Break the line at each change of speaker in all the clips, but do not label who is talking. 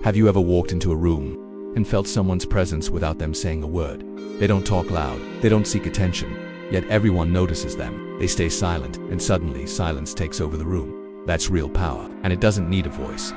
Have you ever walked into a room and felt someone's presence without them saying a word? They don't talk loud, they don't seek attention, yet everyone notices them. They stay silent, and suddenly silence takes over the room. That's real power, and it doesn't need a voice.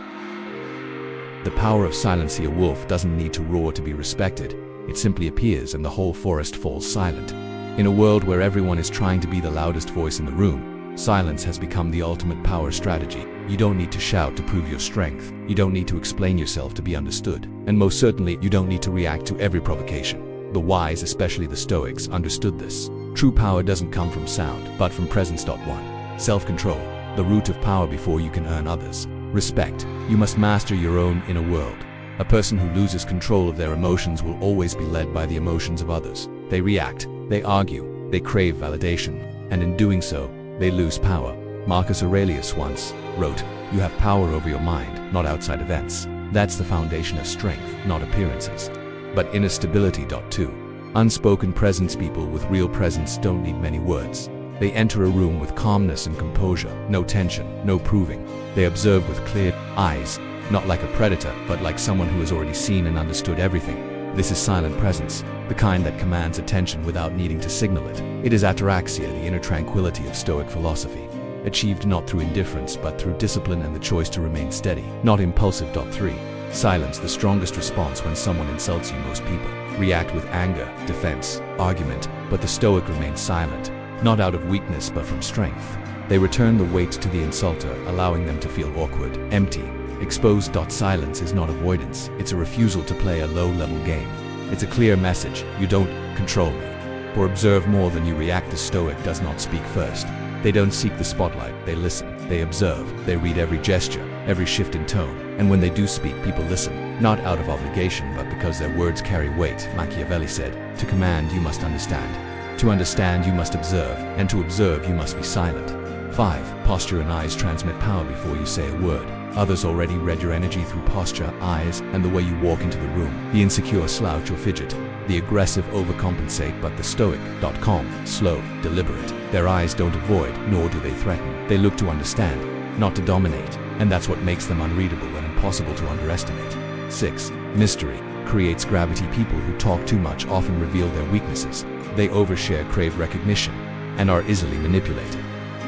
The power of silence. A wolf doesn't need to roar to be respected. It simply appears and the whole forest falls silent. In a world where everyone is trying to be the loudest voice in the room, silence has become the ultimate power strategy. You don't need to shout to prove your strength. You don't need to explain yourself to be understood. And most certainly, you don't need to react to every provocation. The wise, especially the Stoics, understood this. True power doesn't come from sound, but from presence. 1. Self-control, the root of power before you can earn others. Respect, you must master your own inner world. A person who loses control of their emotions will always be led by the emotions of others. They react, they argue, they crave validation, and in doing so, they lose power. Marcus Aurelius once wrote, "You have power over your mind, not outside events." That's the foundation of strength, not appearances, but inner stability. 2. Unspoken presence. People with real presence don't need many words. They enter a room with calmness and composure, no tension, no proving. They observe with clear eyes, not like a predator, but like someone who has already seen and understood everything. This is silent presence, the kind that commands attention without needing to signal it. It is ataraxia, the inner tranquility of Stoic philosophy, achieved not through indifference but through discipline and the choice to remain steady, not impulsive. 3. Silence, the strongest response when someone insults you. Most people react with anger, defense, argument, but the Stoic remains silent, not out of weakness but from strength. They return the weight to the insulter, allowing them to feel awkward, empty, exposed. Silence is not avoidance, it's a refusal to play a low-level game. It's a clear message: you don't control me. Or observe more than you react. The Stoic does not speak first. They don't seek the spotlight, they listen, they observe, they read every gesture, every shift in tone, and when they do speak, people listen, not out of obligation but because their words carry weight. Machiavelli said, "To command you must understand. To understand you must observe, and to observe you must be silent." 5. Posture and eyes transmit power before you say a word. Others already read your energy through posture, eyes, and the way you walk into the room. The insecure slouch or fidget. The aggressive overcompensate, but the Stoic, calm, slow, deliberate. Their eyes don't avoid, nor do they threaten. They look to understand, not to dominate. And that's what makes them unreadable and impossible to underestimate. 6. Mystery creates gravity. People who talk too much often reveal their weaknesses. They overshare, crave recognition, and are easily manipulated.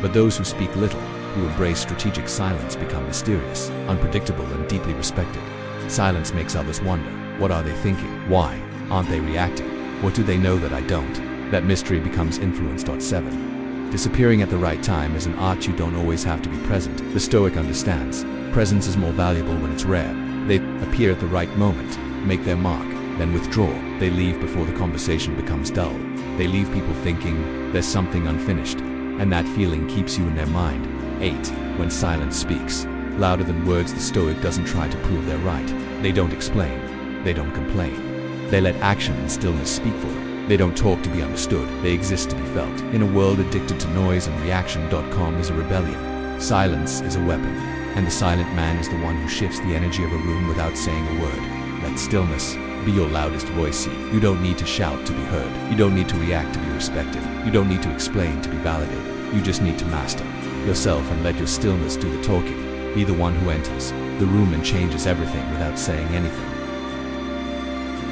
But those who speak little, who embrace strategic silence, become mysterious, unpredictable, and deeply respected. Silence makes others wonder, what are they thinking? Why aren't they reacting? What do they know that I don't? That mystery becomes influence. 7. Disappearing at the right time is an art. You don't always have to be present. The Stoic understands, presence is more valuable when it's rare. They appear at the right moment, make their mark, then withdraw. They leave before the conversation becomes dull. They leave people thinking there's something unfinished, and that feeling keeps you in their mind. 8. When silence speaks louder than words. The Stoic doesn't try to prove they're right. They don't explain. They don't complain. They let action and stillness speak for them. They don't talk to be understood. They exist to be felt. In a world addicted to noise and reaction, calm is a rebellion. Silence is a weapon, and the silent man is the one who shifts the energy of a room without saying a word. Let stillness be your loudest voice. You don't need to shout to be heard. You don't need to react to be respected. You don't need to explain to be validated. You just need to master yourself and let your stillness do the talking. Be the one who enters the room and changes everything without saying anything.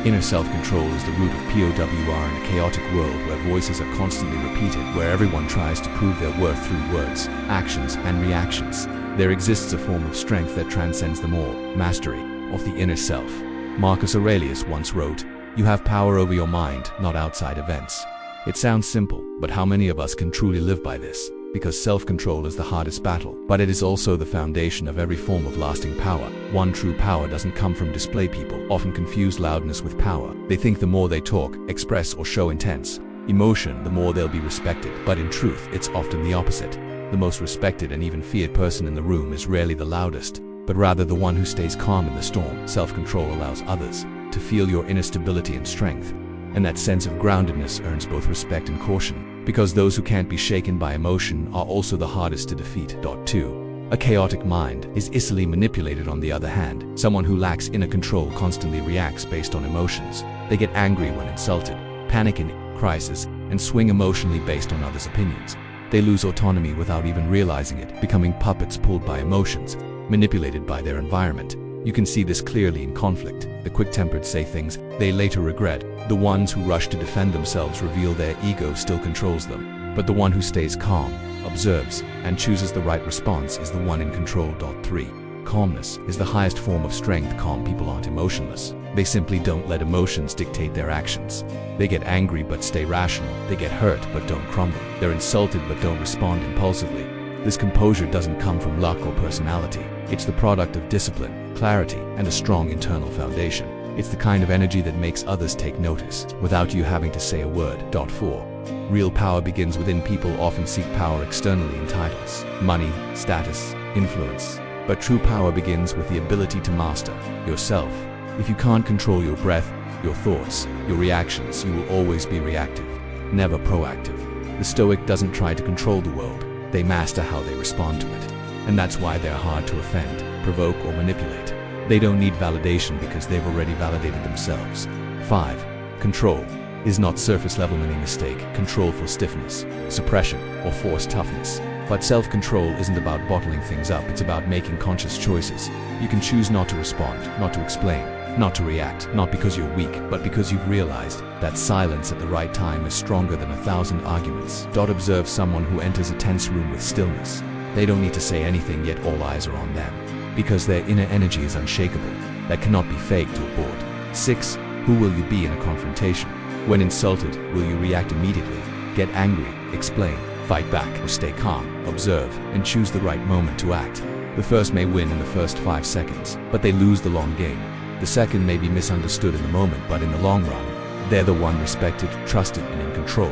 Inner self-control is the root of POWR in a chaotic world where voices are constantly repeated, where everyone tries to prove their worth through words, actions, and reactions. There exists a form of strength that transcends them all, mastery of the inner self. Marcus Aurelius once wrote, "You have power over your mind, not outside events." It sounds simple, but how many of us can truly live by this? Because self-control is the hardest battle, but it is also the foundation of every form of lasting power. One true power doesn't come from display. People often confuse loudness with power. They think the more they talk, express, or show intense emotion, the more they'll be respected. But in truth, it's often the opposite. The most respected and even feared person in the room is rarely the loudest, but rather the one who stays calm in the storm. Self-control allows others to feel your inner stability and strength, and that sense of groundedness earns both respect and caution, because those who can't be shaken by emotion are also the hardest to defeat. 2. A chaotic mind is easily manipulated. On the other hand, someone who lacks inner control constantly reacts based on emotions. They get angry when insulted, panic in crisis, and swing emotionally based on others' opinions. They lose autonomy without even realizing it, becoming puppets pulled by emotions, manipulated by their environment. You can see this clearly in conflict. The quick-tempered say things they later regret. The ones who rush to defend themselves reveal their ego still controls them. But the one who stays calm, observes, and chooses the right response is the one in control. 3. Calmness is the highest form of strength. Calm people aren't emotionless. They simply don't let emotions dictate their actions. They get angry but stay rational. They get hurt but don't crumble. They're insulted but don't respond impulsively. This composure doesn't come from luck or personality. It's the product of discipline, clarity, and a strong internal foundation. It's the kind of energy that makes others take notice without you having to say a word. 4. Real power begins within. People often seek power externally in titles, money, status, influence. But true power begins with the ability to master yourself. If you can't control your breath, your thoughts, your reactions, you will always be reactive, never proactive. The Stoic doesn't try to control the world. They master how they respond to it. And that's why they're hard to offend, provoke, or manipulate. They don't need validation because they've already validated themselves. 5. Control is not surface-level meaning mistake, control for stiffness, suppression, or forced toughness. But self-control isn't about bottling things up, it's about making conscious choices. You can choose not to respond, not to explain, not to react, not because you're weak, but because you've realized that silence at the right time is stronger than 1,000 arguments. Observe someone who enters a tense room with stillness. They don't need to say anything, yet all eyes are on them, because their inner energy is unshakable, that cannot be faked or bought. 6. Who will you be in a confrontation? When insulted, will you react immediately, get angry, explain, fight back, or stay calm, observe, and choose the right moment to act? The first may win in the first 5 seconds, but they lose the long game. The second may be misunderstood in the moment, but in the long run, they're the one respected, trusted, and in control.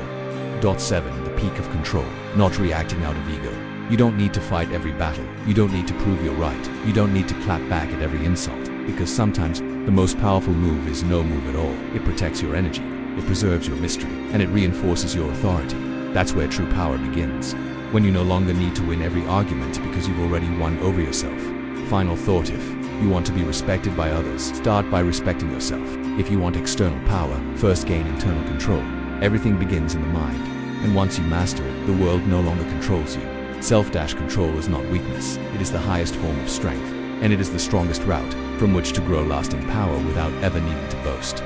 7. The peak of control, not reacting out of ego. You don't need to fight every battle. You don't need to prove you're right. You don't need to clap back at every insult, because sometimes the most powerful move is no move at all. It protects your energy, it preserves your mystery, and it reinforces your authority. That's where true power begins, when you no longer need to win every argument because you've already won over yourself. Final thought: if you want to be respected by others, start by respecting yourself. If you want external power, first gain internal control. Everything begins in the mind, and once you master it, the world no longer controls you. Self-control is not weakness, it is the highest form of strength, and it is the strongest route from which to grow lasting power without ever needing to boast.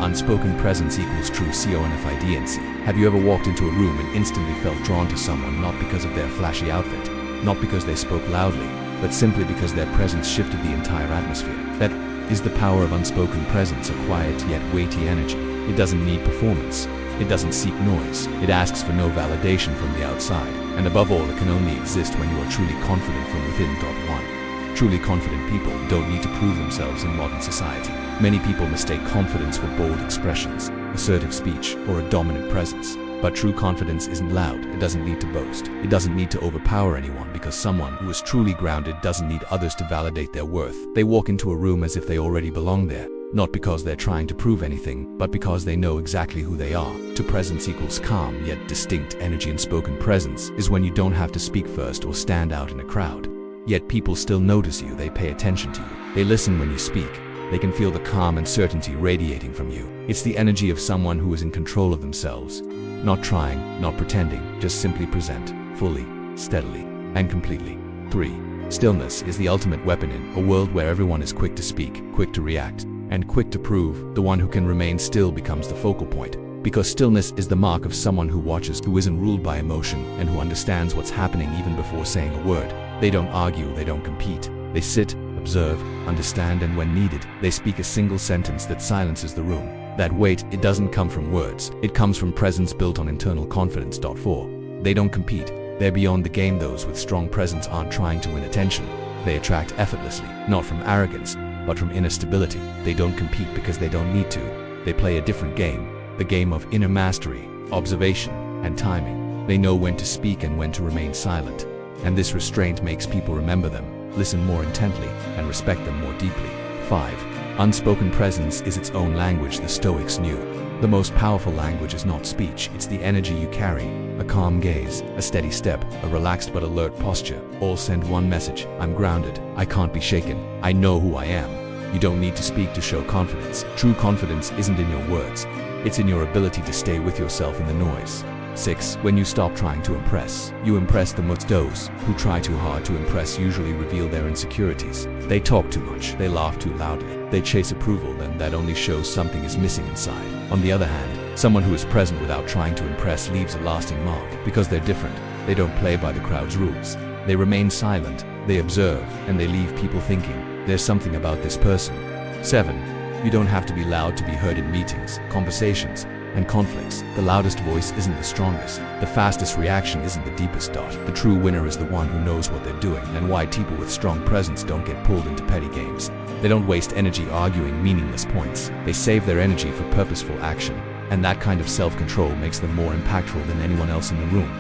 Unspoken presence equals true confidence. Have you ever walked into a room and instantly felt drawn to someone, not because of their flashy outfit, not because they spoke loudly, but simply because their presence shifted the entire atmosphere? That is the power of unspoken presence, a quiet yet weighty energy. It doesn't need performance. It doesn't seek noise. It asks for no validation from the outside. And above all, it can only exist when you are truly confident from within. 1. Truly confident people don't need to prove themselves in modern society. Many people mistake confidence for bold expressions, assertive speech, or a dominant presence. But true confidence isn't loud. It doesn't need to boast. It doesn't need to overpower anyone, because someone who is truly grounded doesn't need others to validate their worth. They walk into a room as if they already belong there. Not because they're trying to prove anything, but because they know exactly who they are. To presence equals calm yet distinct energy. Unspoken presence is when you don't have to speak first or stand out in a crowd. Yet people still notice you, they pay attention to you. They listen when you speak. They can feel the calm and certainty radiating from you. It's the energy of someone who is in control of themselves. Not trying, not pretending, just simply present, fully, steadily, and completely. 3. Stillness is the ultimate weapon in a world where everyone is quick to speak, quick to react, and quick to prove. The one who can remain still becomes the focal point, because stillness is the mark of someone who watches, who isn't ruled by emotion, and who understands what's happening even before saying a word. They don't argue, they don't compete. They sit, observe, understand, and when needed, they speak a single sentence that silences the room. That weight, it doesn't come from words, it comes from presence built on internal confidence. 4. They don't compete, they're beyond the game. Those with strong presence aren't trying to win attention. They attract effortlessly, not from arrogance, but from inner stability. They don't compete because they don't need to. They play a different game, the game of inner mastery, observation, and timing. They know when to speak and when to remain silent. And this restraint makes people remember them, listen more intently, and respect them more deeply. 5. Unspoken presence is its own language. The Stoics knew the most powerful language is not speech, it's the energy you carry. A calm gaze, a steady step, a relaxed but alert posture, all send one message: I'm grounded, I can't be shaken, I know who I am. You don't need to speak to show confidence. True confidence isn't in your words, it's in your ability to stay with yourself in the noise. 6. When you stop trying to impress, you impress the most. Those who try too hard to impress usually reveal their insecurities. They talk too much, they laugh too loudly, they chase approval, and that only shows something is missing inside. On the other hand, someone who is present without trying to impress leaves a lasting mark because they're different. They don't play by the crowd's rules. They remain silent, they observe, and they leave people thinking, there's something about this person. 7. You don't have to be loud to be heard in meetings, conversations, and conflicts. The loudest voice isn't the strongest. The fastest reaction isn't the deepest. The true winner is the one who knows what they're doing and why people with strong presence don't get pulled into petty games. They don't waste energy arguing meaningless points. They save their energy for purposeful action, and that kind of self-control makes them more impactful than anyone else in the room.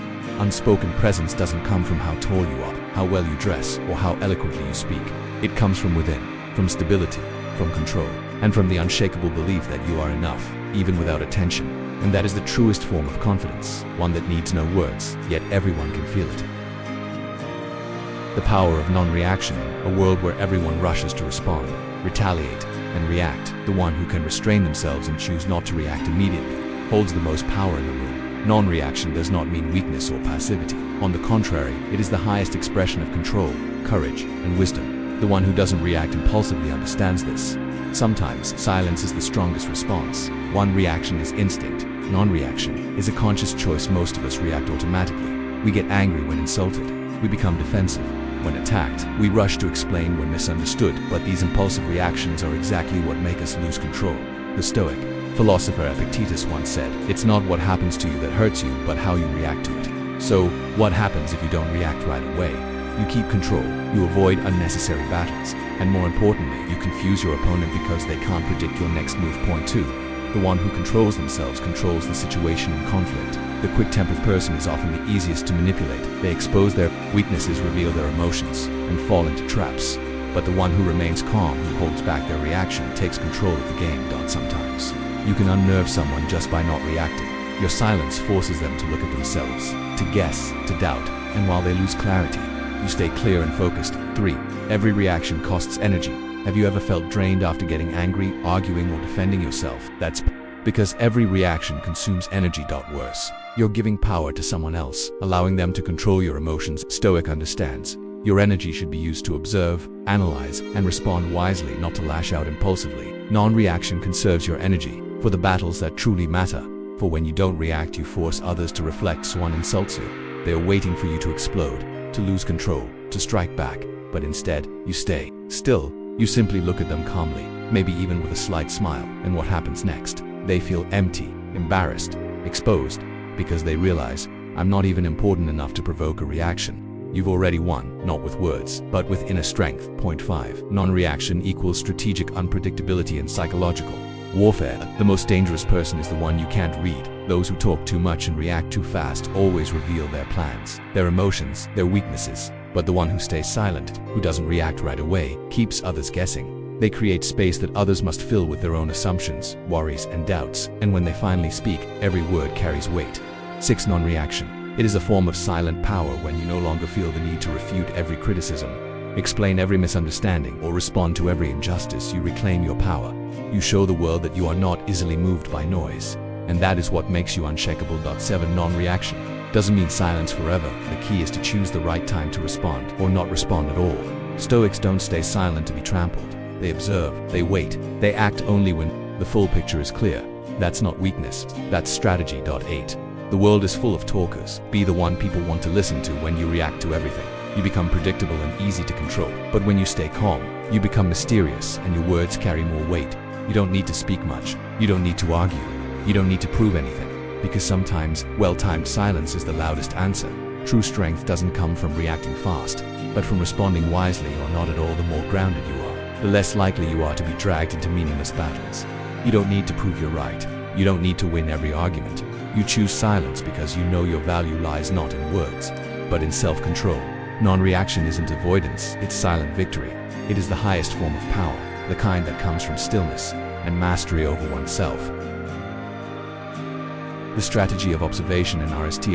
Unspoken presence doesn't come from how tall you are, how well you dress, or how eloquently you speak. It comes from within, from stability, from control, and from the unshakable belief that you are enough, even without attention. And that is the truest form of confidence, one that needs no words, yet everyone can feel it. The power of non-reaction, a world where everyone rushes to respond, retaliate, and react. The one who can restrain themselves and choose not to react immediately holds the most power in the room. Non-reaction does not mean weakness or passivity. On the contrary, it is the highest expression of control, courage, and wisdom. The one who doesn't react impulsively understands this. Sometimes, silence is the strongest response. One reaction is instinct. Non-reaction is a conscious choice. Most of us react automatically. We get angry when insulted. We become defensive. When attacked, we rush to explain when misunderstood, but these impulsive reactions are exactly what make us lose control. The Stoic philosopher Epictetus once said, "It's not what happens to you that hurts you, but how you react to it." So, what happens if you don't react right away? You keep control, you avoid unnecessary battles, and more importantly, you confuse your opponent because they can't predict your next move. Point 2. The one who controls themselves controls the situation in conflict. The quick-tempered person is often the easiest to manipulate. They expose their weaknesses, reveal their emotions, and fall into traps. But the one who remains calm, who holds back their reaction, takes control of the game. Sometimes, you can unnerve someone just by not reacting. Your silence forces them to look at themselves, to guess, to doubt, and while they lose clarity, you stay clear and focused. 3. Every reaction costs energy. Have you ever felt drained after getting angry, arguing, or defending yourself? That's because every reaction consumes energy. Worse, you're giving power to someone else, allowing them to control your emotions. Stoic understands. Your energy should be used to observe, analyze, and respond wisely, not to lash out impulsively. Non-reaction conserves your energy for the battles that truly matter. For when you don't react, you force others to reflect. Someone insults you. They are waiting for you to explode, to lose control, to strike back. But instead, you stay still. You simply look at them calmly, maybe even with a slight smile. And what happens next? They feel empty, embarrassed, exposed, because they realize, I'm not even important enough to provoke a reaction. You've already won, not with words, but with inner strength. Point 5. Non-reaction equals strategic unpredictability and psychological warfare. The most dangerous person is the one you can't read. Those who talk too much and react too fast always reveal their plans, their emotions, their weaknesses. But the one who stays silent, who doesn't react right away, keeps others guessing. They create space that others must fill with their own assumptions, worries, and doubts. And when they finally speak, every word carries weight. 6. Non-reaction. It is a form of silent power when you no longer feel the need to refute every criticism, explain every misunderstanding, or respond to every injustice. You reclaim your power. You show the world that you are not easily moved by noise. And that is what makes you unshakable. 7. Non-reaction doesn't mean silence forever. The key is to choose the right time to respond, or not respond at all. Stoics don't stay silent to be trampled. They observe, they wait, they act only when the full picture is clear. That's not weakness, that's strategy. 8. The world is full of talkers. Be the one people want to listen to. When you react to everything, you become predictable and easy to control. But when you stay calm, you become mysterious and your words carry more weight. You don't need to speak much. You don't need to argue. You don't need to prove anything. Because sometimes, well-timed silence is the loudest answer. True strength doesn't come from reacting fast, but from responding wisely or not at all. The more grounded you are, the less likely you are to be dragged into meaningless battles. You don't need to prove you're right. You don't need to win every argument. You choose silence because you know your value lies not in words, but in self-control. Non-reaction isn't avoidance, it's silent victory. It is the highest form of power, the kind that comes from stillness and mastery over oneself. The strategy of observation and RST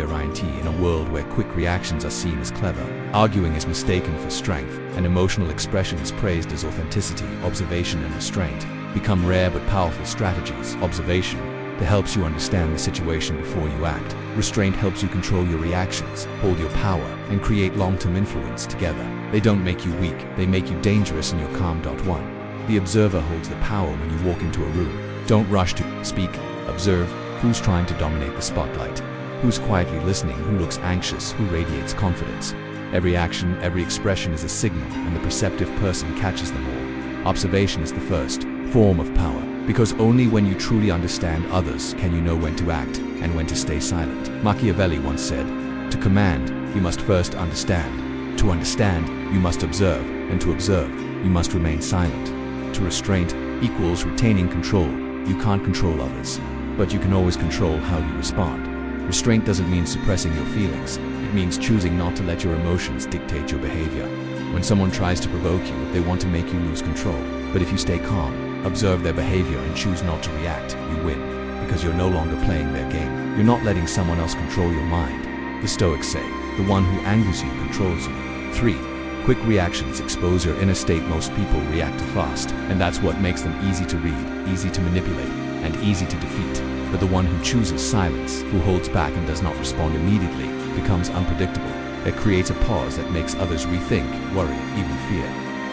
in a world where quick reactions are seen as clever, arguing is mistaken for strength, and emotional expression is praised as authenticity. Observation and restraint become rare but powerful strategies. Observation It helps you understand the situation before you act. Restraint helps you control your reactions, hold your power, and create long-term influence together. They don't make you weak, they make you dangerous in your calm. 1. The observer holds the power when you walk into a room. Don't rush to speak. Observe who's trying to dominate the spotlight, who's quietly listening, who looks anxious, who radiates confidence. Every action, every expression is a signal, and the perceptive person catches them all. Observation is the first form of power, because only when you truly understand others can you know when to act and when to stay silent. Machiavelli once said, "To command, you must first understand. To understand, you must observe, and to observe, you must remain silent." To restraint equals retaining control. You can't control others, but you can always control how you respond. Restraint doesn't mean suppressing your feelings. It means choosing not to let your emotions dictate your behavior. When someone tries to provoke you, they want to make you lose control. But if you stay calm, observe their behavior, and choose not to react, you win, because you're no longer playing their game. You're not letting someone else control your mind. The Stoics say, "The one who angers you controls you." 3. Quick reactions expose your inner state. Most people react too fast, and that's what makes them easy to read, easy to manipulate, and easy to defeat. But the one who chooses silence, who holds back and does not respond immediately, becomes unpredictable. It creates a pause that makes others rethink, worry, even fear.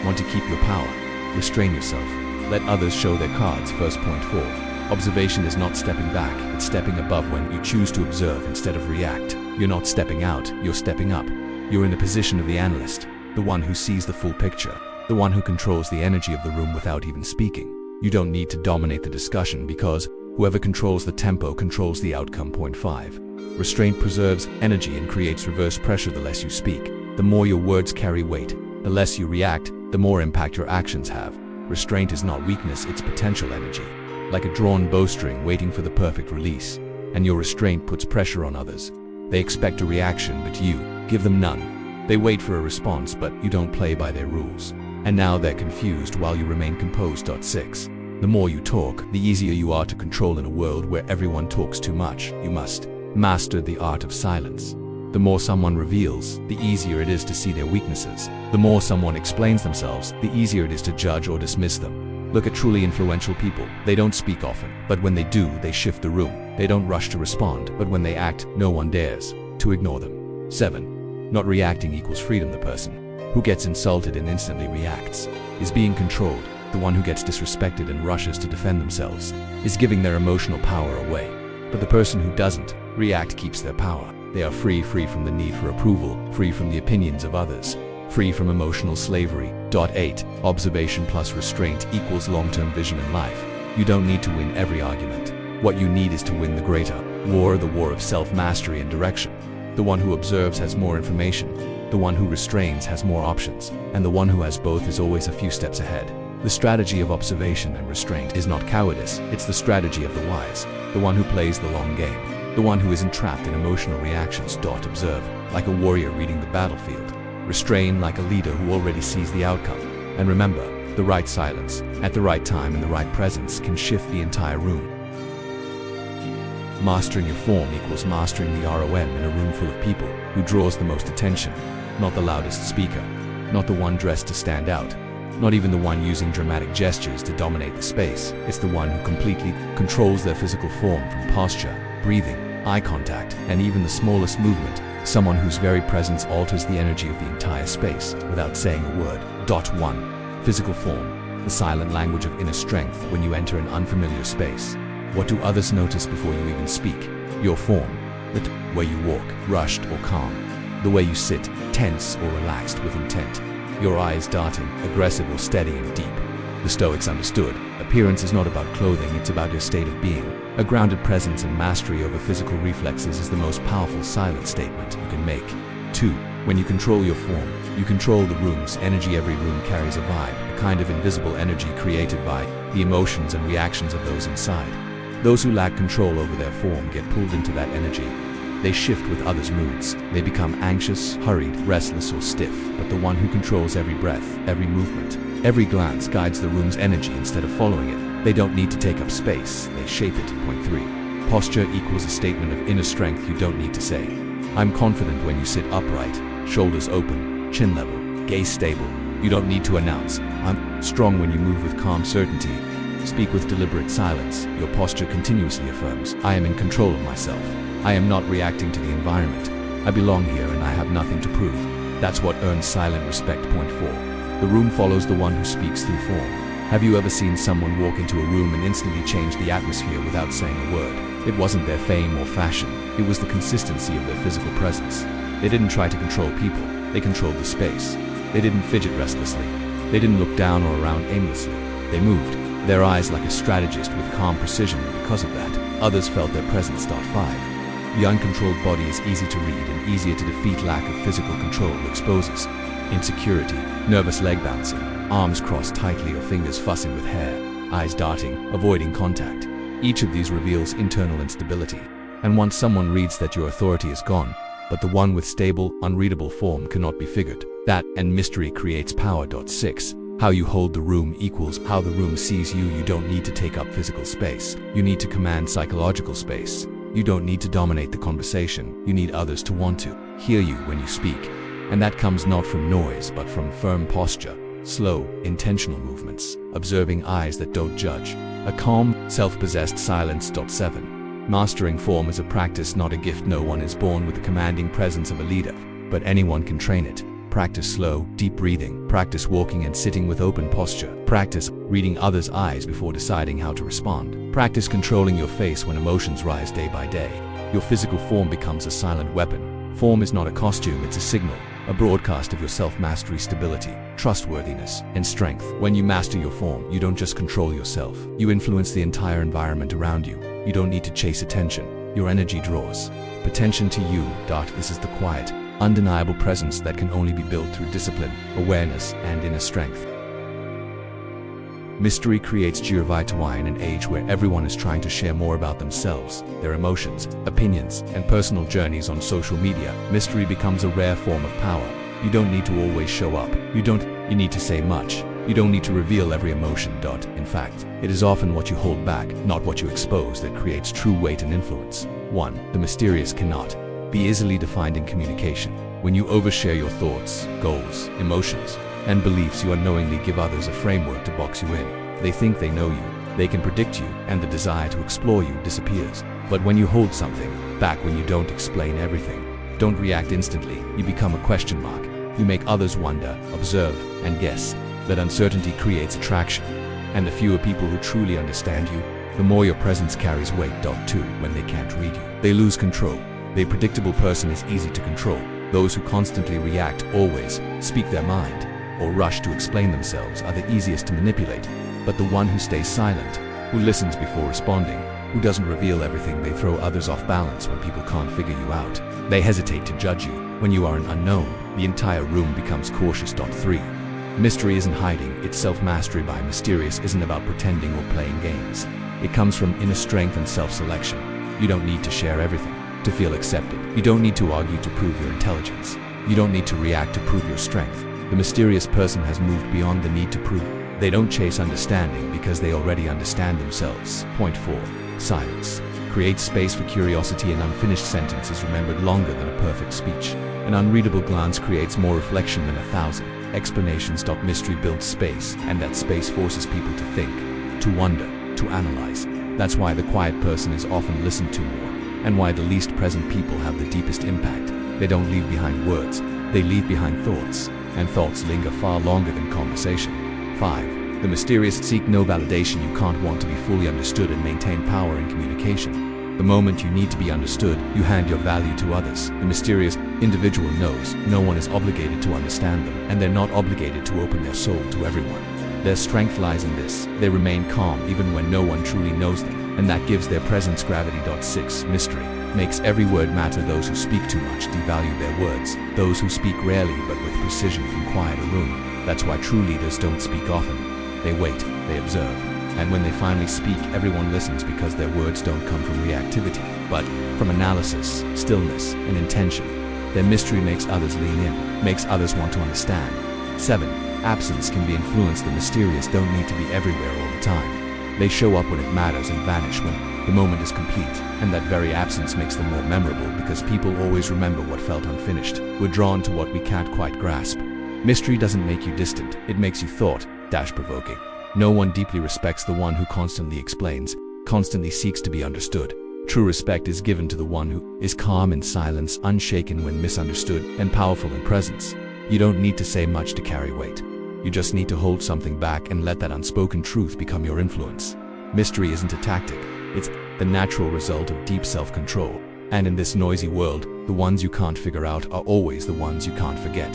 Want to keep your power? Restrain yourself. Let others show their cards. 1.4. Observation is not stepping back, it's stepping above. When you choose to observe instead of react, you're not stepping out, you're stepping up. You're in the position of the analyst, the one who sees the full picture, the one who controls the energy of the room without even speaking. You don't need to dominate the discussion, because whoever controls the tempo controls the outcome. 5. Restraint preserves energy and creates reverse pressure. The less you speak, the more your words carry weight. The less you react, the more impact your actions have. Restraint is not weakness, it's potential energy. Like a drawn bowstring waiting for the perfect release. And your restraint puts pressure on others. They expect a reaction, but you give them none. They wait for a response, but you don't play by their rules. And now they're confused while you remain composed. 6. The more you talk, the easier you are to control. In a world where everyone talks too much, you must master the art of silence. The more someone reveals, the easier it is to see their weaknesses. The more someone explains themselves, the easier it is to judge or dismiss them. Look at truly influential people. They don't speak often, but when they do, they shift the room. They don't rush to respond, but when they act, no one dares to ignore them. 7. Not reacting equals freedom. The person who gets insulted and instantly reacts is being controlled. The one who gets disrespected and rushes to defend themselves is giving their emotional power away. But the person who doesn't react keeps their power. They are free from the need for approval, free from the opinions of others, free from emotional slavery. 8. Observation plus restraint equals long-term vision in life. You don't need to win every argument. What you need is to win the greater war, the war of self-mastery and direction. The one who observes has more information. The one who restrains has more options. And the one who has both is always a few steps ahead. The strategy of observation and restraint is not cowardice, it's the strategy of the wise, the one who plays the long game, the one who isn't trapped in emotional reactions. Observe, like a warrior reading the battlefield. Restrain, like a leader who already sees the outcome. And remember, the right silence, at the right time and the right presence can shift the entire room. Mastering your form equals mastering the ROM in a room full of people. Who draws the most attention? Not the loudest speaker, not the one dressed to stand out, not even the one using dramatic gestures to dominate the space. It's the one who completely controls their physical form, from posture, breathing, eye contact, and even the smallest movement. Someone whose very presence alters the energy of the entire space without saying a word. 1. Physical form, the silent language of inner strength. When you enter an unfamiliar space, what do others notice before you even speak? Your form, the way you walk, rushed or calm, the way you sit, tense or relaxed with intent, your eyes darting, aggressive or steady and deep. The Stoics understood, appearance is not about clothing, it's about your state of being. A grounded presence and mastery over physical reflexes is the most powerful silent statement you can make. 2. When you control your form, you control the room's energy. Every room carries a vibe, a kind of invisible energy created by the emotions and reactions of those inside. Those who lack control over their form get pulled into that energy. They shift with others' moods. They become anxious, hurried, restless, or stiff. But the one who controls every breath, every movement, every glance guides the room's energy instead of following it. They don't need to take up space, they shape it. 3. Posture equals a statement of inner strength. You don't need to say, "I'm confident," when you sit upright, shoulders open, chin level, gaze stable. You don't need to announce, "I'm strong," when you move with calm certainty. Speak with deliberate silence. Your posture continuously affirms, I am in control of myself. I am not reacting to the environment. I belong here and I have nothing to prove. That's what earns silent respect. Point 4. The room follows the one who speaks through form. Have you ever seen someone walk into a room and instantly change the atmosphere without saying a word? It wasn't their fame or fashion. It was the consistency of their physical presence. They didn't try to control people. They controlled the space. They didn't fidget restlessly. They didn't look down or around aimlessly. They moved, their eyes like a strategist with calm precision, and because of that, others felt their presence. 5. The uncontrolled body is easy to read and easier to defeat. Lack of physical control exposes insecurity, nervous leg bouncing, arms crossed tightly or fingers fussing with hair, eyes darting, avoiding contact. Each of these reveals internal instability. And once someone reads that, your authority is gone, but the one with stable, unreadable form cannot be figured. That and mystery creates power. 6. How you hold the room equals how the room sees you. You don't need to take up physical space. You need to command psychological space. You don't need to dominate the conversation. You need others to want to hear you when you speak. And that comes not from noise, but from firm posture, slow, intentional movements, observing eyes that don't judge, a calm, self-possessed silence. 7. Mastering form is a practice, not a gift. No one is born with the commanding presence of a leader, but anyone can train it. Practice slow, deep breathing. Practice walking and sitting with open posture. Practice reading others' eyes before deciding how to respond. Practice controlling your face when emotions rise. Day by day, your physical form becomes a silent weapon. Form is not a costume, it's a signal, a broadcast of your self-mastery, stability, trustworthiness, and strength. When you master your form, you don't just control yourself. You influence the entire environment around you. You don't need to chase attention. Your energy draws attention to you. This is the quiet, undeniable presence that can only be built through discipline, awareness, and inner strength. Mystery creates Giravitawai in an age where everyone is trying to share more about themselves, their emotions, opinions, and personal journeys on social media. Mystery becomes a rare form of power. You don't need to always show up. You need to say much. You don't need to reveal every emotion. In fact, it is often what you hold back, not what you expose, that creates true weight and influence. 1. The mysterious cannot be easily defined in communication. When you overshare your thoughts, goals, emotions, and beliefs, you unknowingly give others a framework to box you in. They think they know you, they can predict you, and the desire to explore you disappears. But when you hold something back, when you don't explain everything, don't react instantly, you become a question mark. You make others wonder, observe, and guess. That uncertainty creates attraction, and the fewer people who truly understand you, the more your presence carries weight. 2. When they can't read you, they lose control. The predictable person is easy to control. Those who constantly react, always speak their mind, or rush to explain themselves are the easiest to manipulate. But the one who stays silent, who listens before responding, who doesn't reveal everything, they throw others off balance when people can't figure you out. They hesitate to judge you. When you are an unknown, the entire room becomes cautious. 3. Mystery isn't hiding, it's self-mastery. By mysterious isn't about pretending or playing games. It comes from inner strength and self-selection. You don't need to share everything to feel accepted. You don't need to argue to prove your intelligence. You don't need to react to prove your strength. The mysterious person has moved beyond the need to prove. They don't chase understanding because they already understand themselves. Point 4. Silence creates space for curiosity. An unfinished sentence is remembered longer than a perfect speech. An unreadable glance creates more reflection than 1,000 explanations. Mystery builds space, and that space forces people to think, to wonder, to analyze. That's why the quiet person is often listened to more, and why the least present people have the deepest impact. They don't leave behind words, they leave behind thoughts, and thoughts linger far longer than conversation. 5. The mysterious seek no validation. You can't want to be fully understood and maintain power in communication. The moment you need to be understood, you hand your value to others. The mysterious individual knows no one is obligated to understand them, and they're not obligated to open their soul to everyone. Their strength lies in this. They remain calm even when no one truly knows them, and that gives their presence gravity. 6. Mystery makes every word matter. Those who speak too much devalue their words. Those who speak rarely but with precision can quiet a room. That's why true leaders don't speak often. They wait, they observe, and when they finally speak, everyone listens, because their words don't come from reactivity, but from analysis, stillness, and intention. Their mystery makes others lean in, makes others want to understand. 7. Absence can be influenced. The mysterious don't need to be everywhere all the time. They show up when it matters and vanish when the moment is complete, and that very absence makes them more memorable, because people always remember what felt unfinished. We're drawn to what we can't quite grasp. Mystery doesn't make you distant, it makes you thought-provoking. No one deeply respects the one who constantly explains, constantly seeks to be understood. True respect is given to the one who is calm in silence, unshaken when misunderstood, and powerful in presence. You don't need to say much to carry weight. You just need to hold something back and let that unspoken truth become your influence. Mystery isn't a tactic, it's the natural result of deep self-control. And in this noisy world, the ones you can't figure out are always the ones you can't forget.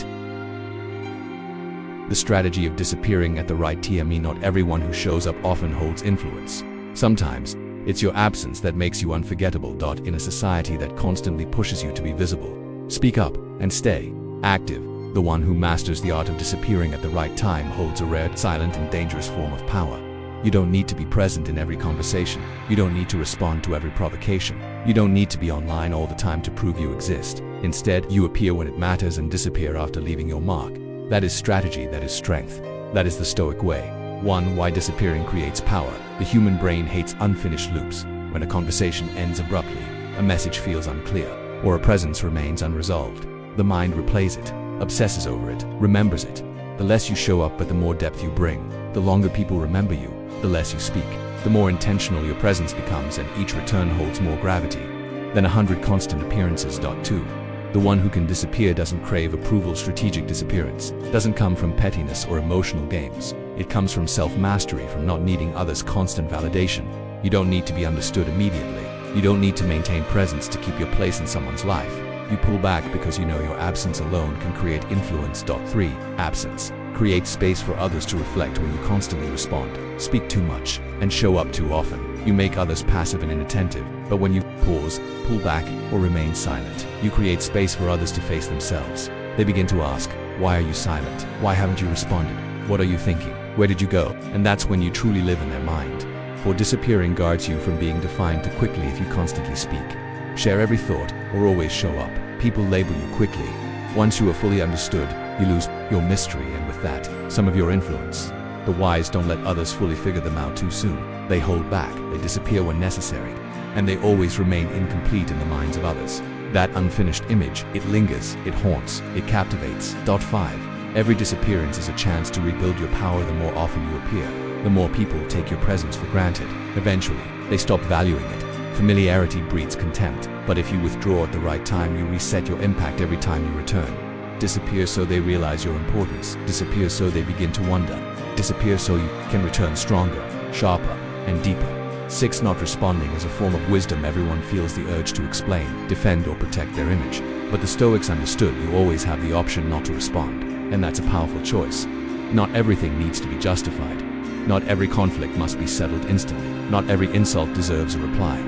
The strategy of disappearing at the right time. Not everyone who shows up often holds influence. Sometimes, it's your absence that makes you unforgettable. In a society that constantly pushes you to be visible, speak up and stay active. The one who masters the art of disappearing at the right time holds a rare, silent, and dangerous form of power. You don't need to be present in every conversation. You don't need to respond to every provocation. You don't need to be online all the time to prove you exist. Instead, you appear when it matters and disappear after leaving your mark. That is strategy, that is strength. That is the Stoic way. 1. Why disappearing creates power. The human brain hates unfinished loops. When a conversation ends abruptly, a message feels unclear, or a presence remains unresolved, the mind replays it, obsesses over it, remembers it. The less you show up but the more depth you bring. The longer people remember you, the less you speak. The more intentional your presence becomes, and each return holds more gravity than 100 constant appearances. 2. The one who can disappear doesn't crave approval. Strategic disappearance doesn't come from pettiness or emotional games. It comes from self-mastery, from not needing others' constant validation. You don't need to be understood immediately. You don't need to maintain presence to keep your place in someone's life. You pull back because you know your absence alone can create influence. 3. Absence creates space for others to reflect. When you constantly respond, speak too much, and show up too often, you make others passive and inattentive. But when you pause, pull back, or remain silent, you create space for others to face themselves. They begin to ask, why are you silent? Why haven't you responded? What are you thinking? Where did you go? And that's when you truly live in their mind. For disappearing guards you from being defined too quickly. If you constantly speak, share every thought, or always show up, people label you quickly. Once you are fully understood, you lose your mystery, and with that, some of your influence. The wise don't let others fully figure them out too soon. They hold back, they disappear when necessary, and they always remain incomplete in the minds of others. That unfinished image, it lingers, it haunts, it captivates. 5. Every disappearance is a chance to rebuild your power. The more often you appear, the more people take your presence for granted. Eventually, they stop valuing it. Familiarity breeds contempt, but if you withdraw at the right time, you reset your impact every time you return. Disappear so they realize your importance. Disappear so they begin to wonder. Disappear so you can return stronger, sharper, and deeper. 6. Not responding is a form of wisdom. Everyone feels the urge to explain, defend, or protect their image. But the Stoics understood you always have the option not to respond, and that's a powerful choice. Not everything needs to be justified. Not every conflict must be settled instantly. Not every insult deserves a reply.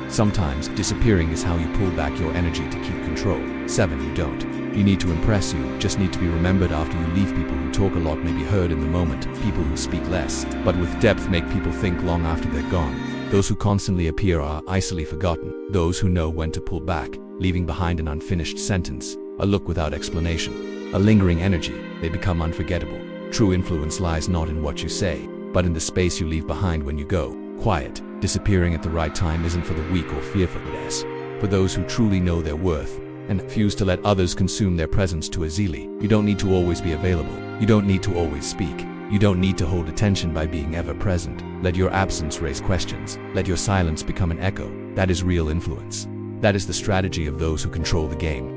Sometimes, disappearing is how you pull back your energy to keep control. 7. You don't. You need to impress, you just need to be remembered after you leave. People who talk a lot may be heard in the moment. People who speak less, but with depth, make people think long after they're gone. Those who constantly appear are easily forgotten. Those who know when to pull back, leaving behind an unfinished sentence, a look without explanation, a lingering energy, they become unforgettable. True influence lies not in what you say, but in the space you leave behind when you go. Quiet, disappearing at the right time isn't for the weak or fearful. It is for those who truly know their worth and refuse to let others consume their presence too easily. You don't need to always be available. You don't need to always speak. You don't need to hold attention by being ever present. Let your absence raise questions. Let your silence become an echo. That is real influence. That is the strategy of those who control the game.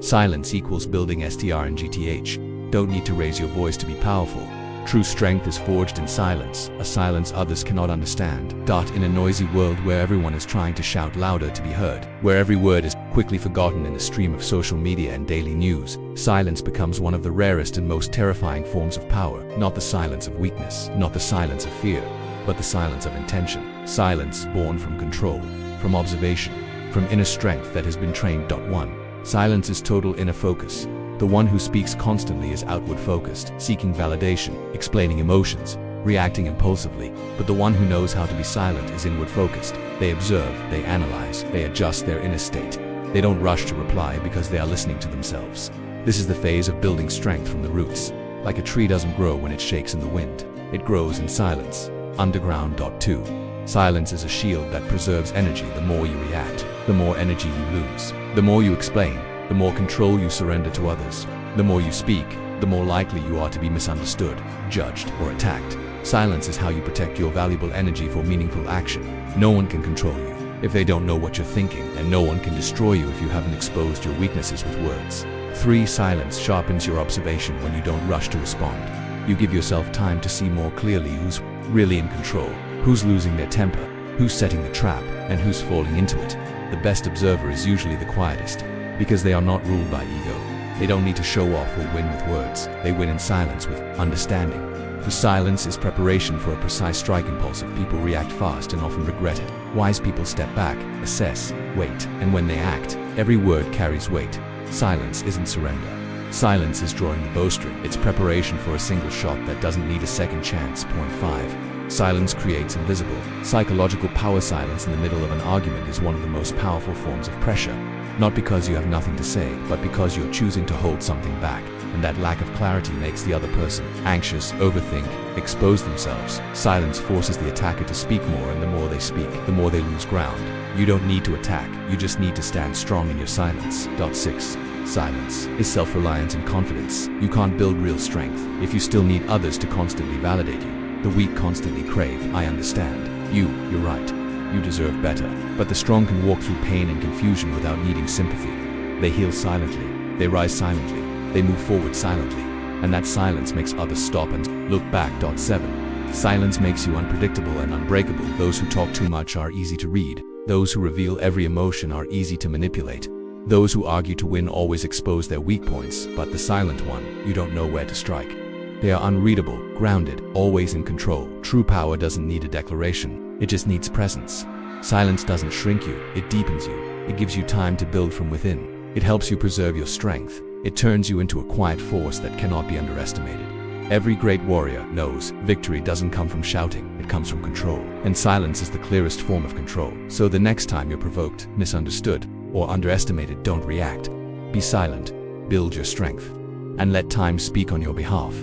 Silence equals building strength. Don't need to raise your voice to be powerful. True strength is forged in silence, a silence others cannot understand. In a noisy world where everyone is trying to shout louder to be heard, where every word is quickly forgotten in the stream of social media and daily news, silence becomes one of the rarest and most terrifying forms of power. Not the silence of weakness, not the silence of fear, but the silence of intention. Silence born from control, from observation, from inner strength that has been trained. 1. Silence is total inner focus. The one who speaks constantly is outward-focused, seeking validation, explaining emotions, reacting impulsively. But the one who knows how to be silent is inward-focused. They observe, they analyze, they adjust their inner state. They don't rush to reply because they are listening to themselves. This is the phase of building strength from the roots. Like a tree doesn't grow when it shakes in the wind. It grows in silence, underground. 2. Silence is a shield that preserves energy. The more you react, the more energy you lose. The more you explain, the more control you surrender to others. The more you speak, the more likely you are to be misunderstood, judged, or attacked. Silence is how you protect your valuable energy for meaningful action. No one can control you if they don't know what you're thinking, and no one can destroy you if you haven't exposed your weaknesses with words. 3. Silence sharpens your observation when you don't rush to respond. You give yourself time to see more clearly who's really in control, who's losing their temper, who's setting the trap, and who's falling into it. The best observer is usually the quietest, because they are not ruled by ego. They don't need to show off or win with words. They win in silence with understanding. For silence is preparation for a precise strike. Impulsive people react fast and often regret it. Wise people step back, assess, wait, and when they act, every word carries weight. Silence isn't surrender. Silence is drawing the bowstring. It's preparation for a single shot that doesn't need a second chance. Point 5. Silence creates invisible, psychological power. Silence in the middle of an argument is one of the most powerful forms of pressure. Not because you have nothing to say, but because you're choosing to hold something back, and that lack of clarity makes the other person anxious, overthink, expose themselves. Silence forces the attacker to speak more, and the more they speak, the more they lose ground. You don't need to attack, you just need to stand strong in your silence. 6. Silence is self-reliance and confidence. You can't build real strength if you still need others to constantly validate you. The weak constantly crave, "I understand. You're right. You deserve better." But the strong can walk through pain and confusion without needing sympathy. They heal silently, they rise silently, they move forward silently, and that silence makes others stop and look back. 7. Silence makes you unpredictable and unbreakable. Those who talk too much are easy to read. Those who reveal every emotion are easy to manipulate. Those who argue to win always expose their weak points, but the silent one, you don't know where to strike. They are unreadable, grounded, always in control. True power doesn't need a declaration, it just needs presence. Silence doesn't shrink you, it deepens you. It gives you time to build from within. It helps you preserve your strength. It turns you into a quiet force that cannot be underestimated. Every great warrior knows victory doesn't come from shouting, it comes from control. And silence is the clearest form of control. So the next time you're provoked, misunderstood, or underestimated, don't react. Be silent, build your strength, and let time speak on your behalf.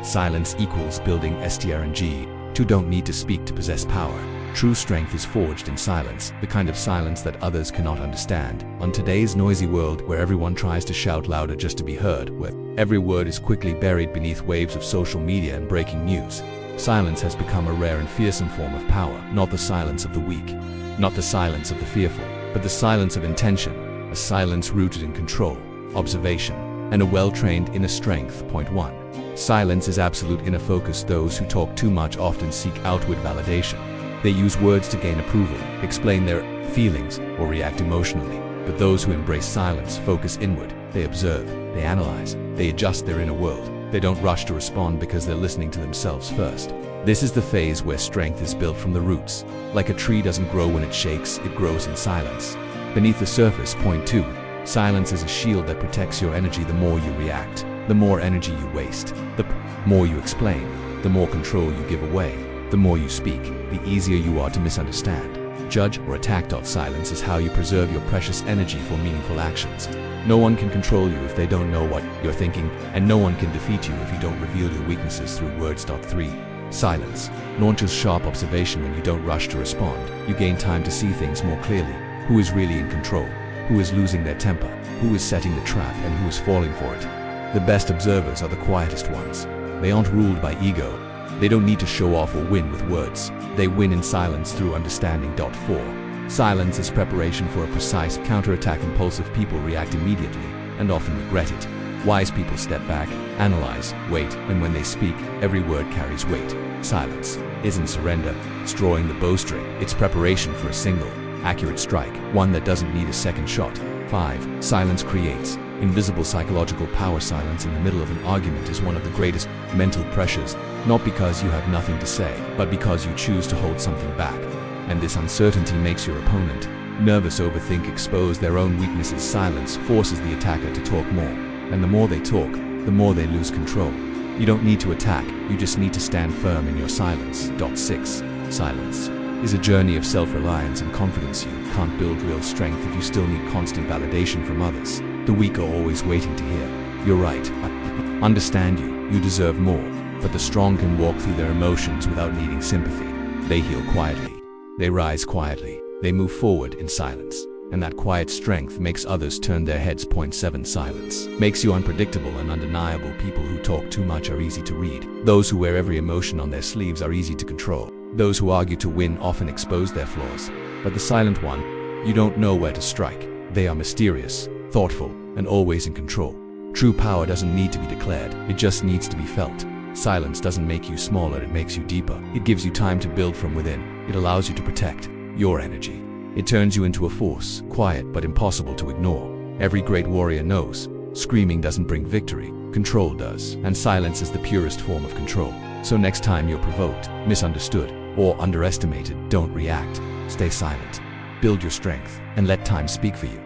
Silence equals building strng. Two don't need to speak to possess power. True strength is forged in silence, the kind of silence that others cannot understand. On today's noisy world, where everyone tries to shout louder just to be heard, where every word is quickly buried beneath waves of social media and breaking news, silence has become a rare and fearsome form of power. Not the silence of the weak, not the silence of the fearful, but the silence of intention, a silence rooted in control, observation, and a well-trained inner strength. Point 1. Silence is absolute inner focus. Those who talk too much often seek outward validation. They use words to gain approval, explain their feelings, or react emotionally. But those who embrace silence focus inward. They observe, they analyze, they adjust their inner world. They don't rush to respond because they're listening to themselves first. This is the phase where strength is built from the roots. Like a tree doesn't grow when it shakes, it grows in silence. Beneath the surface. Point 2. Silence is a shield that protects your energy. The more you react, the more energy you waste. The more you explain, the more control you give away. The more you speak, the easier you are to misunderstand, judge, or attack. Silence is how you preserve your precious energy for meaningful actions. No one can control you if they don't know what you're thinking, and no one can defeat you if you don't reveal your weaknesses through words. 3. Silence launches sharp observation. When you don't rush to respond, you gain time to see things more clearly. Who is really in control? Who is losing their temper? Who is setting the trap, and who is falling for it? The best observers are the quietest ones. They aren't ruled by ego. They don't need to show off or win with words. They win in silence through understanding. 4. Silence is preparation for a precise counterattack. Impulsive people react immediately and often regret it. Wise people step back, analyze, wait, and when they speak, every word carries weight. Silence isn't surrender, it's drawing the bowstring. It's preparation for a single, accurate strike, one that doesn't need a second shot. 5. Silence creates invisible psychological power. Silence in the middle of an argument is one of the greatest mental pressures, not because you have nothing to say, but because you choose to hold something back. And this uncertainty makes your opponent nervous, overthink, expose their own weaknesses. Silence forces the attacker to talk more, and the more they talk, the more they lose control. You don't need to attack, you just need to stand firm in your silence. 6. Silence is a journey of self-reliance and confidence. You can't build real strength if you still need constant validation from others. The weak are always waiting to hear, "You're right, I understand you, you deserve more." But the strong can walk through their emotions without needing sympathy. They heal quietly, they rise quietly, they move forward in silence. and that quiet strength makes others turn their heads. Point 7. Silence makes you unpredictable and undeniable. People who talk too much are easy to read. Those who wear every emotion on their sleeves are easy to control. Those who argue to win often expose their flaws. But the silent one, you don't know where to strike. They are mysterious, thoughtful, and always in control. True power doesn't need to be declared, it just needs to be felt. Silence doesn't make you smaller, it makes you deeper. It gives you time to build from within. It allows you to protect your energy. It turns you into a force, quiet but impossible to ignore. Every great warrior knows, screaming doesn't bring victory, control does. And silence is the purest form of control. So next time you're provoked, misunderstood, or underestimated, don't react. Stay silent. Build your strength, and let time speak for you.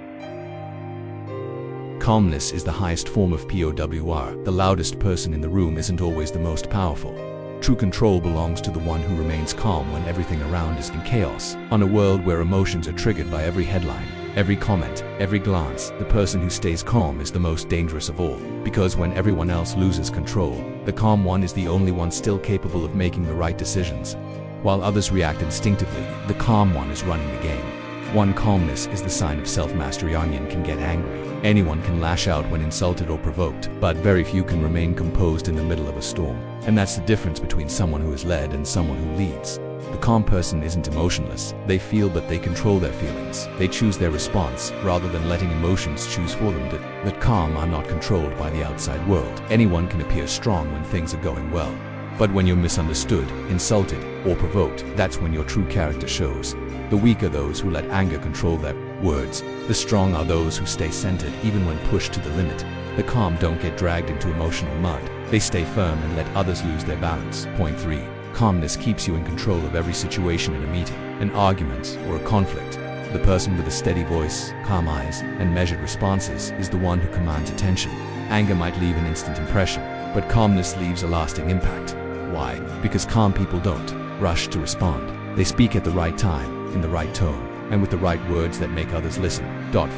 Calmness is the highest form of POWR. The loudest person in the room isn't always the most powerful. True control belongs to the one who remains calm when everything around is in chaos. On a world where emotions are triggered by every headline, every comment, every glance, the person who stays calm is the most dangerous of all. Because when everyone else loses control, the calm one is the only one still capable of making the right decisions. While others react instinctively, the calm one is running the game. One, calmness is the sign of self-mastery. Anyone can get angry. Anyone can lash out when insulted or provoked, but very few can remain composed in the middle of a storm. And that's the difference between someone who is led and someone who leads. The calm person isn't emotionless. They feel, but they control their feelings. They choose their response, rather than letting emotions choose for them. That calm are not controlled by the outside world. Anyone can appear strong when things are going well. But when you're misunderstood, insulted, or provoked, that's when your true character shows. The weak are those who let anger control their words. The strong are those who stay centered even when pushed to the limit. The calm don't get dragged into emotional mud. They stay firm and let others lose their balance. Point 3. Calmness keeps you in control of every situation in a meeting, an argument, or a conflict. The person with a steady voice, calm eyes, and measured responses is the one who commands attention. Anger might leave an instant impression, but calmness leaves a lasting impact. Why? Because calm people don't rush to respond. They speak at the right time, in the right tone, and with the right words that make others listen. 4.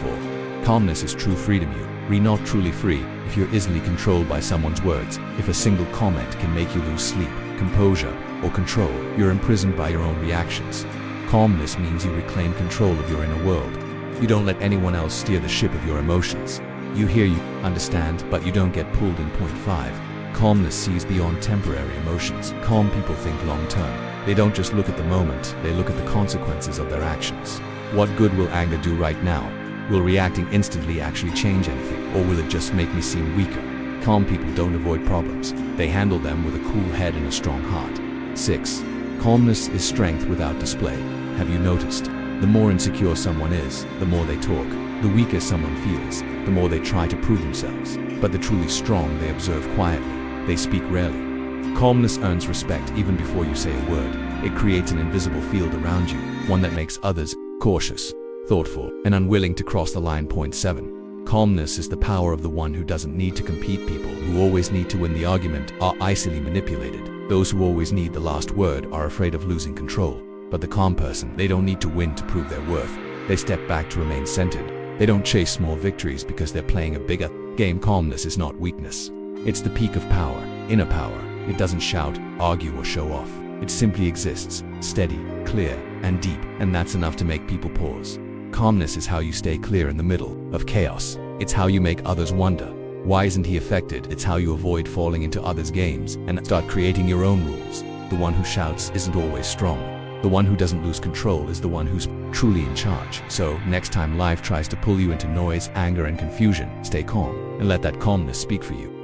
Calmness is true freedom. You're not truly free if you're easily controlled by someone's words. If a single comment can make you lose sleep, composure, or control, you're imprisoned by your own reactions. Calmness means you reclaim control of your inner world. You don't let anyone else steer the ship of your emotions. You hear, you understand, but you don't get pulled in. Point 5. Calmness sees beyond temporary emotions. Calm people think long term. They don't just look at the moment, they look at the consequences of their actions. What good will anger do right now? Will reacting instantly actually change anything, or will it just make me seem weaker? Calm people don't avoid problems. They handle them with a cool head and a strong heart. 6. Calmness is strength without display. Have you noticed? The more insecure someone is, the more they talk. The weaker someone feels, the more they try to prove themselves. But the truly strong, they observe quietly. They speak rarely. Calmness earns respect even before you say a word. It creates an invisible field around you, one that makes others cautious, thoughtful, and unwilling to cross the line. Point 7. Calmness is the power of the one who doesn't need to compete. People who always need to win the argument are easily manipulated. Those who always need the last word are afraid of losing control. But the calm person, they don't need to win to prove their worth. They step back to remain centered. They don't chase small victories because they're playing a bigger game. Calmness is not weakness. It's the peak of power, inner power. It doesn't shout, argue, or show off. It simply exists, steady, clear, and deep, and that's enough to make people pause. Calmness is how you stay clear in the middle of chaos. It's how you make others wonder, why isn't he affected? It's how you avoid falling into others' games and start creating your own rules. The one who shouts isn't always strong. The one who doesn't lose control is the one who's truly in charge. So, next time life tries to pull you into noise, anger, and confusion, stay calm, and let that calmness speak for you.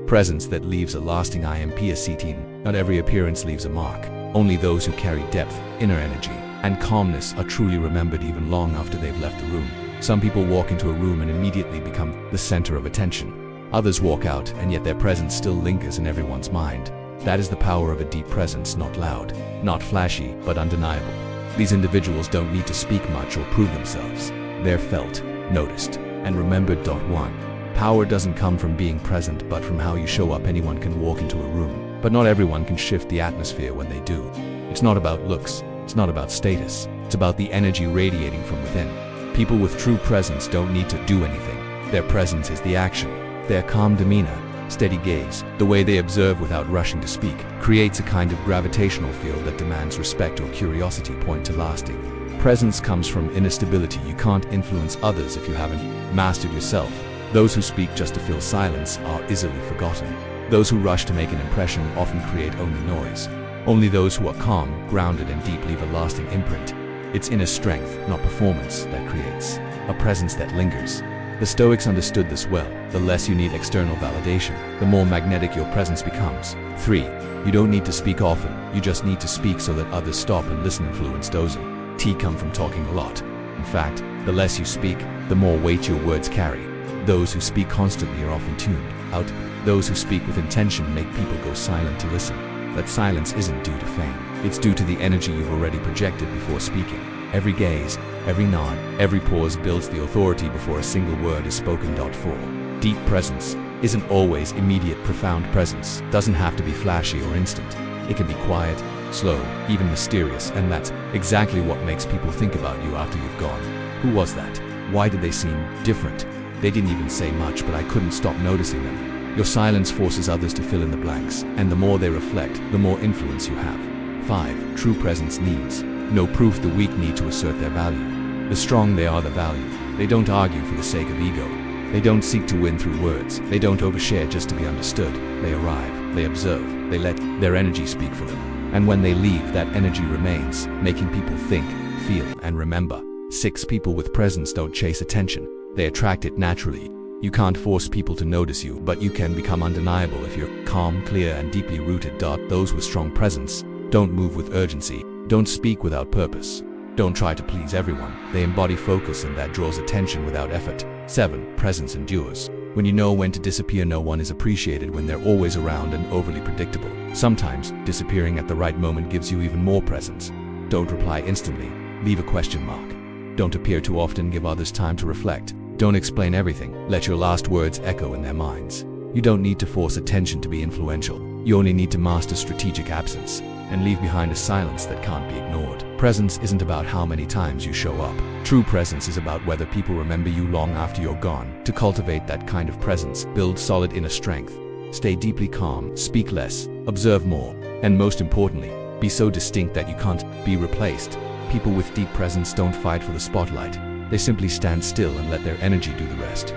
Presence that leaves a lasting imp. Not every appearance leaves a mark. Only those who carry depth, inner energy, and calmness are truly remembered even long after they've left the room. Some people walk into a room and immediately become the center of attention. Others walk out and yet their presence still lingers in everyone's mind. That is the power of a deep presence, not loud, not flashy, but undeniable. These individuals don't need to speak much or prove themselves. They're felt, noticed, and remembered. 1. Power doesn't come from being present, but from how you show up. Anyone can walk into a room, but not everyone can shift the atmosphere when they do. It's not about looks, it's not about status, it's about the energy radiating from within. People with true presence don't need to do anything. Their presence is the action. Their calm demeanor, steady gaze, the way they observe without rushing to speak, creates a kind of gravitational field that demands respect or curiosity. Point to lasting Presence comes from inner stability. You can't influence others if you haven't mastered yourself. Those who speak just to fill silence are easily forgotten. Those who rush to make an impression often create only noise. Only those who are calm, grounded, and deep leave a lasting imprint. It's inner strength, not performance, that creates a presence that lingers. The Stoics understood this well. The less you need external validation, the more magnetic your presence becomes. 3. You don't need to speak often, you just need to speak so that others stop and listen. Influence doesn't come from talking a lot. In fact, the less you speak, the more weight your words carry. Those who speak constantly are often tuned out. Those who speak with intention make people go silent to listen. That silence isn't due to fame. It's due to the energy you've already projected before speaking. Every gaze, every nod, every pause builds the authority before a single word is spoken. 4. Deep presence isn't always immediate. Profound presence doesn't have to be flashy or instant. It can be quiet, slow, even mysterious, and that's exactly what makes people think about you after you've gone. Who was that? Why did they seem different? They didn't even say much, but I couldn't stop noticing them. Your silence forces others to fill in the blanks, and the more they reflect, the more influence you have. 5. True presence needs no proof. The weak need to assert their value. The strong, they are the value. They don't argue for the sake of ego. They don't seek to win through words. They don't overshare just to be understood. They arrive, they observe, they let their energy speak for them. And when they leave, that energy remains, making people think, feel, and remember. 6. People with presence don't chase attention. They attract it naturally. You can't force people to notice you, but you can become undeniable if you're calm, clear, and deeply rooted. Those with strong presence don't move with urgency. Don't speak without purpose. Don't try to please everyone. They embody focus, and that draws attention without effort. 7. Presence endures. When you know when to disappear, no one is appreciated when they're always around and overly predictable. Sometimes, disappearing at the right moment gives you even more presence. Don't reply instantly. Leave a question mark. Don't appear too often. Give others time to reflect. Don't explain everything. Let your last words echo in their minds. You don't need to force attention to be influential. You only need to master strategic absence and leave behind a silence that can't be ignored. Presence isn't about how many times you show up. True presence is about whether people remember you long after you're gone. To cultivate that kind of presence, build solid inner strength. Stay deeply calm, speak less, observe more, and most importantly, be so distinct that you can't be replaced. People with deep presence don't fight for the spotlight. They simply stand still and let their energy do the rest.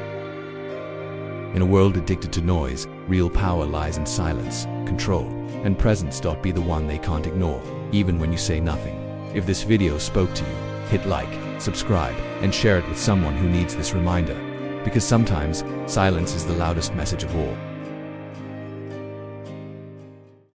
In a world addicted to noise, real power lies in silence, control, and presence. Be the one they can't ignore, even when you say nothing. If this video spoke to you, hit like, subscribe, and share it with someone who needs this reminder. Because sometimes, silence is the loudest message of all.